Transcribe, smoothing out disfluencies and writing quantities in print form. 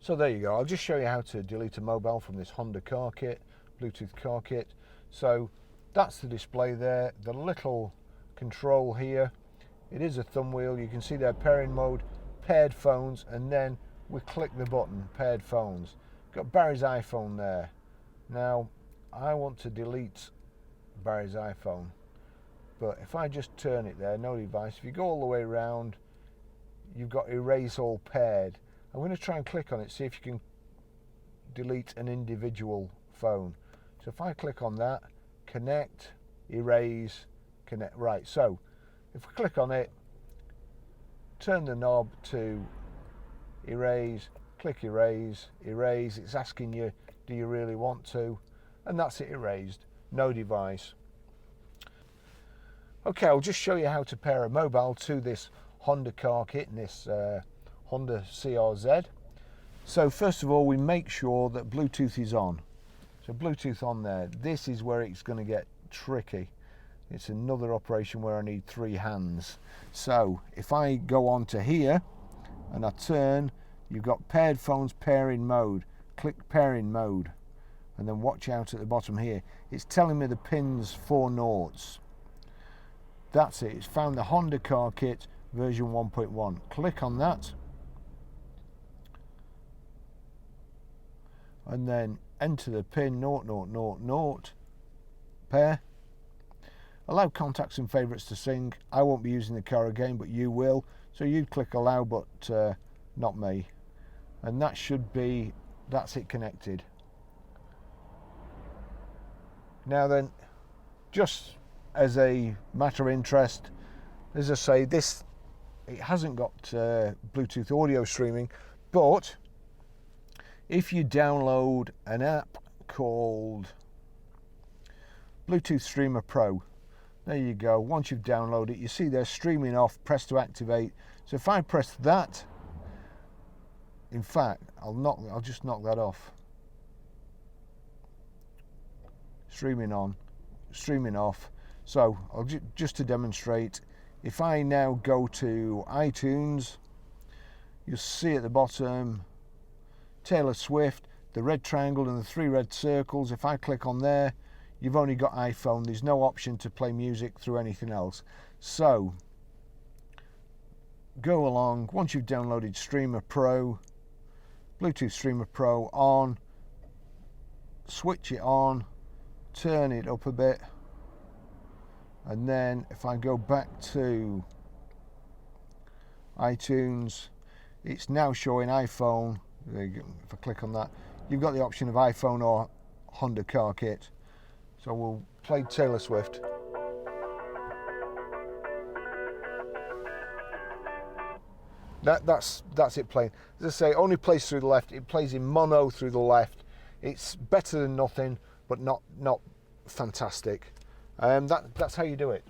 So there you go. I'll just show you how to delete a mobile from this Honda car kit, Bluetooth car kit. So that's the display there, the little control here. It is a thumb wheel. You can see there pairing mode, paired phones, and then we click the button, paired phones. Got Barry's iPhone there. Now I want to delete Barry's iPhone, but if I just turn it there, no device, if you go all the way around, you've got erase all paired. I'm going to try and click on it, see if you can delete an individual phone. So if I click on that, connect, erase, connect. Right, so if we click on it, turn the knob to erase, click erase, erase. It's asking you, do you really want to? And that's it erased, no device. Okay, I'll just show you how to pair a mobile to this Honda car kit and this Honda CRZ. So first of all, we make sure that Bluetooth is on. So Bluetooth on there. This is where it's going to get tricky. It's another operation where I need 3 hands. So if I go on to here and I turn, you've got paired phones, pairing mode. Click pairing mode, and then watch out at the bottom here. It's telling me the pins 4 noughts. That's it. It's found the Honda car kit version 1.1. Click on that, and then enter the pin 0000 pair. Allow contacts and favourites to sync. I won't be using the car again, but you will. So you click allow, but not me. And that should be, that's it connected. Now then, just as a matter of interest, as I say, this, it hasn't got Bluetooth audio streaming, but if you download an app called Bluetooth Streamer Pro, there you go. Once you've downloaded it, you see there streaming off, press to activate. So if I press that, in fact, I'll just knock that off. Streaming on, streaming off. So I'll just to demonstrate, if I now go to iTunes, you'll see at the bottom Taylor Swift, the red triangle and the 3 red circles. If I click on there, you've only got iPhone. There's no option to play music through anything else. So go along. Once you've downloaded Streamer Pro, Bluetooth Streamer Pro on, switch it on, turn it up a bit, and then if I go back to iTunes, it's now showing iPhone. There you go. If I click on that, you've got the option of iPhone or Honda car kit. So we'll play Taylor Swift. That's it playing. As I say, it only plays through the left. It plays in mono through the left. It's better than nothing, but not fantastic. That's how you do it.